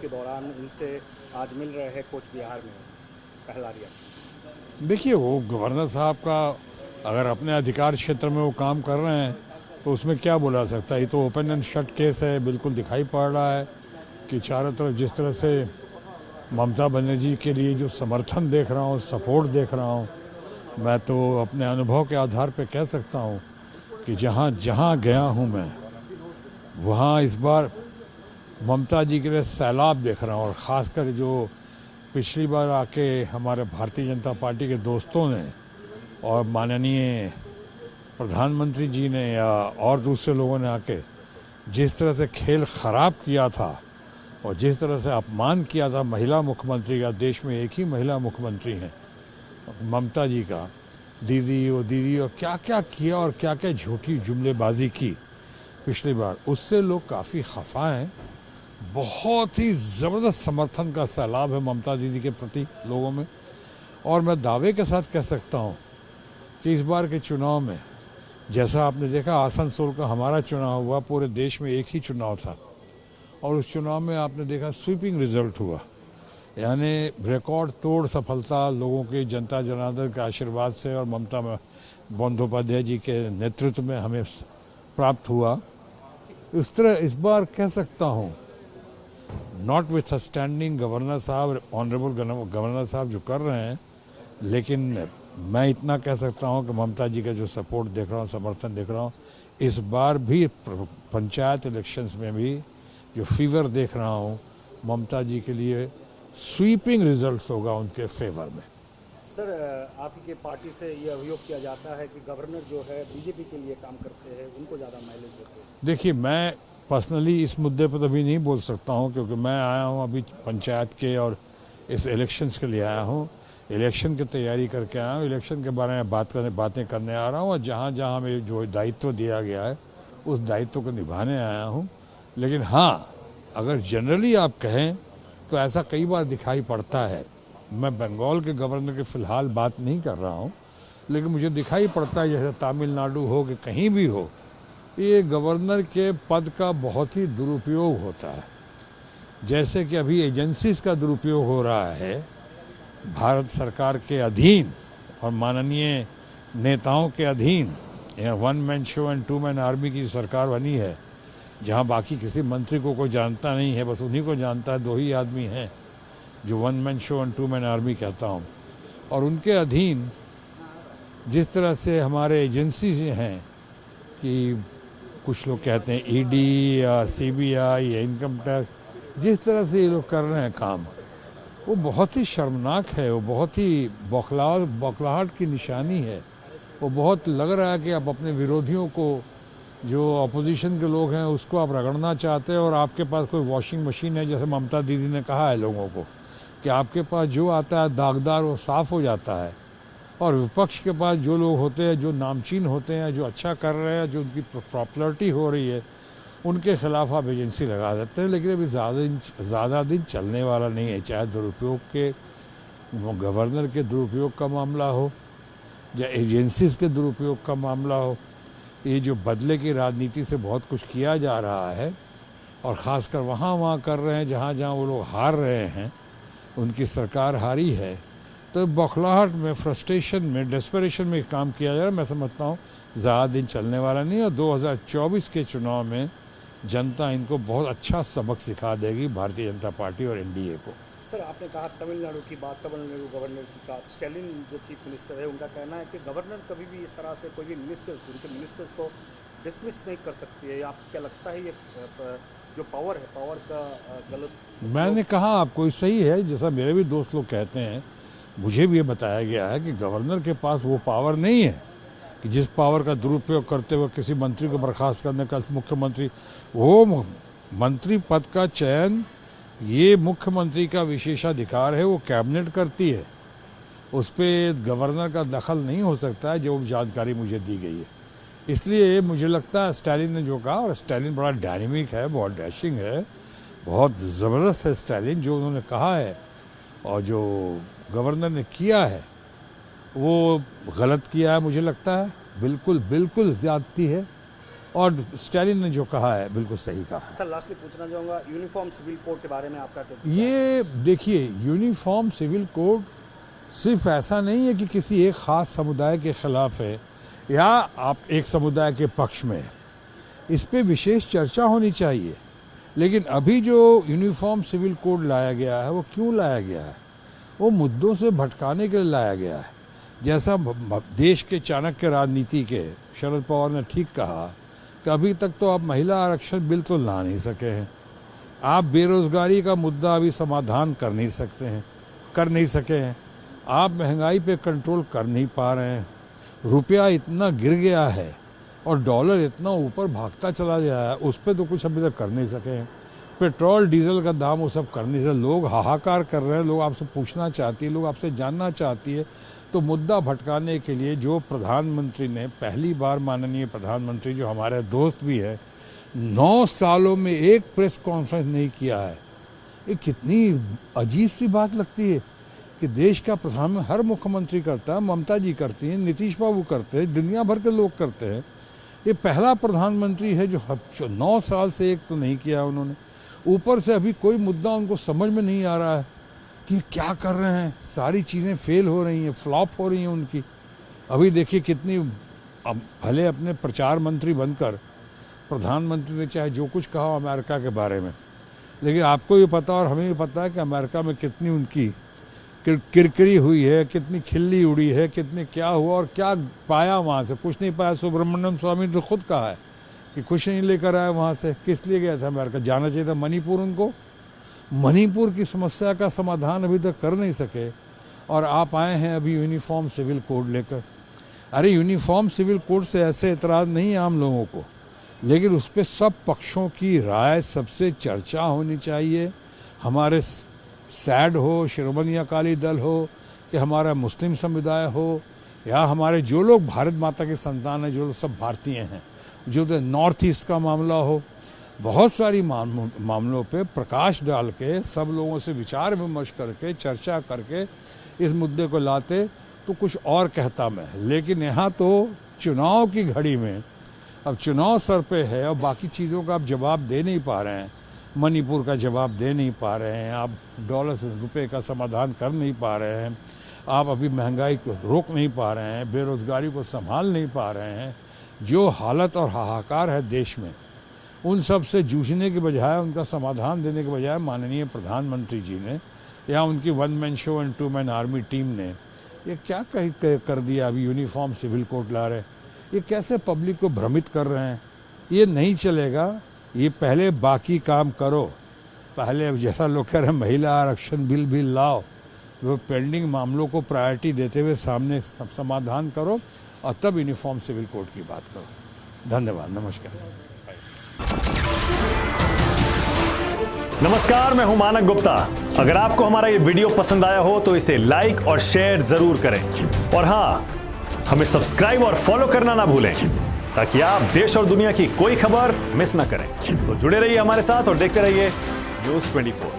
के दौरान इनसे आज मिल रहे हैं कोच बिहार में पहला रिएक्शन। देखिए, वो गवर्नर साहब का अगर अपने अधिकार क्षेत्र में वो काम कर रहे हैं तो उसमें क्या बोला सकता है। ये तो ओपन एंड शट केस है, बिल्कुल दिखाई पड़ रहा है कि चारों तरफ जिस तरह से ममता बनर्जी के लिए जो समर्थन देख रहा हूँ, सपोर्ट देख रहा हूँ, मैं तो अपने अनुभव के आधार पर कह सकता हूँ कि जहाँ जहाँ गया हूँ मैं वहाँ इस बार ममता जी के लिए सैलाब देख रहा हूँ। और ख़ासकर जो पिछली बार आके हमारे भारतीय जनता पार्टी के दोस्तों ने और माननीय प्रधानमंत्री जी ने या और दूसरे लोगों ने आके जिस तरह से खेल ख़राब किया था और जिस तरह से अपमान किया था महिला मुख्यमंत्री का, देश में एक ही महिला मुख्यमंत्री हैं ममता जी का, दीदी और क्या क्या किया और क्या क्या झूठी जुमलेबाजी की पिछली बार, उससे लोग काफ़ी खफा हैं। बहुत ही ज़बरदस्त समर्थन का सैलाब है ममता दीदी के प्रति लोगों में। और मैं दावे के साथ कह सकता हूँ कि इस बार के चुनाव में जैसा आपने देखा आसनसोल का हमारा चुनाव हुआ, पूरे देश में एक ही चुनाव था और उस चुनाव में आपने देखा स्वीपिंग रिजल्ट हुआ, यानी रिकॉर्ड तोड़ सफलता लोगों की जनता जनार्दन के आशीर्वाद से और ममता बंदोपाध्याय जी के नेतृत्व में हमें प्राप्त हुआ। इस तरह इस बार कह सकता हूँ नॉट विथ स्टैंडिंग गवर्नर साहब, ऑनरेबल गवर्नर साहब जो कर रहे हैं, लेकिन मैं इतना कह सकता हूं कि ममता जी का जो सपोर्ट देख रहा हूं, समर्थन देख रहा हूं, इस बार भी पंचायत इलेक्शंस में भी जो फीवर देख रहा हूं ममता जी के लिए स्वीपिंग रिजल्ट्स होगा उनके फेवर में। सर, आपकी पार्टी से ये अभियोग किया जाता है कि गवर्नर जो है बीजेपी के लिए काम करते हैं, उनको ज़्यादा माइलेज देते हैं। देखिए, मैं पर्सनली इस मुद्दे पर तो अभी नहीं बोल सकता हूं क्योंकि मैं आया हूं अभी पंचायत के और इस इलेक्शंस के लिए आया हूं, इलेक्शन की तैयारी करके आया हूँ, इलेक्शन के बारे में बातें करने आ रहा हूँ और जहाँ जहाँ हमें जो दायित्व दिया गया है उस दायित्व को निभाने आया हूँ। लेकिन हाँ, अगर जनरली आप कहें तो ऐसा कई बार दिखाई पड़ता है। मैं बंगाल के गवर्नर की फ़िलहाल बात नहीं कर रहा हूँ, लेकिन मुझे दिखाई पड़ता है जैसे तमिलनाडु हो कि कहीं भी हो, ये गवर्नर के पद का बहुत ही दुरुपयोग होता है। जैसे कि अभी एजेंसीज़ का दुरुपयोग हो रहा है भारत सरकार के अधीन और माननीय नेताओं के अधीन। यह one man show and two man army की सरकार बनी है, जहां बाकी किसी मंत्री को कोई जानता नहीं है, बस उन्हीं को जानता है। 2 ही आदमी हैं जो one man show and two man army कहता हूं। और उनके अधीन जिस तरह से हमारे एजेंसीज हैं कि कुछ लोग कहते हैं ईडी या सीबीआई या इनकम टैक्स, जिस तरह से ये लोग कर रहे हैं काम, वो बहुत ही शर्मनाक है, वो बहुत ही बौखलाहट की निशानी है। वो बहुत लग रहा है कि आप अपने विरोधियों को, जो अपोजिशन के लोग हैं, उसको आप रगड़ना चाहते हैं और आपके पास कोई वॉशिंग मशीन है, जैसे ममता दीदी ने कहा है लोगों को कि आपके पास जो आता है दागदार वो साफ़ हो जाता है, और विपक्ष के पास जो लोग होते हैं, जो नामचीन होते हैं, जो अच्छा कर रहे हैं, जो उनकी पॉपुलरिटी हो रही है, उनके खिलाफ आप एजेंसी लगा देते हैं। लेकिन अभी ज़्यादा दिन चलने वाला नहीं है, चाहे दुरुपयोग के गवर्नर के दुरुपयोग का मामला हो या एजेंसीज के दुरुपयोग का मामला हो। ये जो बदले की राजनीति से बहुत कुछ किया जा रहा है और ख़ासकर वहाँ कर रहे हैं जहाँ जहाँ वो लोग हार रहे हैं, उनकी सरकार हारी है, तो बौखलाहट में, फ्रस्ट्रेशन में, डेस्परेशन में काम किया जा रहा है। मैं समझता हूँ ज़्यादा दिन चलने वाला नहीं है और 2024 के चुनाव में जनता इनको बहुत अच्छा सबक सिखा देगी, भारतीय जनता पार्टी और एनडीए को। सर, आपने कहा तमिलनाडु की बात, तमिलनाडु गवर्नर की बात, स्टालिन जो चीफ मिनिस्टर है उनका कहना है कि गवर्नर कभी भी इस तरह से कोई भी उनके मिनिस्टर्स को डिसमिस नहीं कर सकती है। आपको क्या लगता है ये जो पावर है, पावर का गलत? मैंने कहा आपको सही है, जैसा मेरे भी दोस्त लोग कहते हैं, मुझे भी ये बताया गया है कि गवर्नर के पास वो पावर नहीं है कि जिस पावर का दुरुपयोग करते हुए किसी मंत्री को बर्खास्त करने का मुख्यमंत्री, वो मंत्री पद का चयन ये मुख्यमंत्री का विशेषाधिकार है, वो कैबिनेट करती है, उस पर गवर्नर का दखल नहीं हो सकता है, जो जानकारी मुझे दी गई है। इसलिए मुझे लगता है स्टालिन ने जो कहा, और स्टालिन बड़ा डायनेमिक है, बहुत डैशिंग है, बहुत ज़बरदस्त है स्टालिन, जो उन्होंने कहा है और जो गवर्नर ने किया है वो गलत किया है, मुझे लगता है बिल्कुल ज़्यादती है। और स्टालिन ने जो कहा है बिल्कुल सही कहा है। सर लास्टली पूछना चाहूँगा यूनिफॉर्म सिविल कोड के बारे में आपका क्या? ये देखिए, यूनिफॉर्म सिविल कोड सिर्फ ऐसा नहीं है कि किसी एक ख़ास समुदाय के ख़िलाफ़ है या आप एक समुदाय के पक्ष में है। इस पे विशेष चर्चा होनी चाहिए। लेकिन अभी जो यूनिफॉर्म सिविल कोड लाया गया है वो क्यों लाया गया है? वो मुद्दों से भटकाने के लिए लाया गया है। जैसा देश के चाणक्य राजनीति के शरद पवार ने ठीक कहा कि अभी तक तो आप महिला आरक्षण बिल तो ला नहीं सके हैं, आप बेरोजगारी का मुद्दा अभी समाधान कर नहीं सके हैं, आप महंगाई पे कंट्रोल कर नहीं पा रहे हैं, रुपया इतना गिर गया है और डॉलर इतना ऊपर भागता चला गया है, उस पर तो कुछ अभी तक कर नहीं सके हैं। पेट्रोल डीजल का दाम वो सब कर नहीं सके। लोग हाहाकार कर रहे हैं, लोग आपसे पूछना चाहती है, लोग आपसे जानना चाहती है। तो मुद्दा भटकाने के लिए जो प्रधानमंत्री ने पहली बार, माननीय प्रधानमंत्री जो हमारे दोस्त भी है, 9 सालों में एक प्रेस कॉन्फ्रेंस नहीं किया है। ये कितनी अजीब सी बात लगती है कि देश का प्रधान हर मुख्यमंत्री करता है, ममता जी करती हैं, नीतीश बाबू करते हैं, दुनिया भर के लोग करते हैं। ये पहला प्रधानमंत्री है जो 9 साल से एक तो नहीं किया उन्होंने। ऊपर से अभी कोई मुद्दा उनको समझ में नहीं आ रहा है कि क्या कर रहे हैं। सारी चीज़ें फेल हो रही हैं, फ्लॉप हो रही हैं उनकी। अभी देखिए कितनी, अब भले अपने प्रचार मंत्री बनकर प्रधानमंत्री ने चाहे जो कुछ कहा अमेरिका के बारे में, लेकिन आपको भी पता और हमें भी पता है कि अमेरिका में कितनी उनकी किरकिरी हुई है, कितनी खिल्ली उड़ी है, कितनी क्या हुआ और क्या पाया वहाँ से। कुछ नहीं पाया। सुब्रमण्यम स्वामी ने तो खुद कहा है कि कुछ नहीं लेकर आया वहाँ से। किस लिए गया था अमेरिका? जाना चाहिए था मणिपुर उनको। मणिपुर की समस्या का समाधान अभी तक कर नहीं सके और आप आए हैं अभी यूनिफॉर्म सिविल कोड लेकर। अरे यूनिफॉर्म सिविल कोड से ऐसे एतराज़ नहीं है आम लोगों को, लेकिन उस पर सब पक्षों की राय, सबसे चर्चा होनी चाहिए। हमारे सैड हो, शिरोमणि अकाली दल हो, कि हमारा मुस्लिम समुदाय हो, या हमारे जो लोग भारत माता के संतान हैं, जो लोग सब भारतीय हैं, जो तो नॉर्थ ईस्ट का मामला हो, बहुत सारी मामलों पे प्रकाश डाल के सब लोगों से विचार विमर्श करके चर्चा करके इस मुद्दे को लाते तो कुछ और कहता मैं। लेकिन यहाँ तो चुनाव की घड़ी में, अब चुनाव सर पे है और बाकी चीज़ों का आप जवाब दे नहीं पा रहे हैं। मणिपुर का जवाब दे नहीं पा रहे हैं, आप डॉलर से रुपये का समाधान कर नहीं पा रहे हैं, आप अभी महंगाई को रोक नहीं पा रहे हैं, बेरोजगारी को संभाल नहीं पा रहे हैं। जो हालत और हाहाकार है देश में, उन सब से जूझने के बजाय, उनका समाधान देने के बजाय माननीय प्रधानमंत्री जी ने या उनकी 1 man show and 2 man army team ने ये क्या कर दिया। अभी यूनिफॉर्म सिविल कोड ला रहे, ये कैसे पब्लिक को भ्रमित कर रहे हैं। ये नहीं चलेगा। ये पहले बाकी काम करो। पहले अब जैसा लोग कह रहे हैं महिला आरक्षण बिल भी लाओ, वो पेंडिंग मामलों को प्रायोरिटी देते हुए सामने सब समाधान करो और तब यूनिफॉर्म सिविल कोड की बात करो। धन्यवाद। नमस्कार, मैं हूं मानक गुप्ता। अगर आपको हमारा ये वीडियो पसंद आया हो तो इसे लाइक और शेयर जरूर करें, और हाँ, हमें सब्सक्राइब और फॉलो करना ना भूलें ताकि आप देश और दुनिया की कोई खबर मिस ना करें। तो जुड़े रहिए हमारे साथ और देखते रहिए न्यूज़ 24।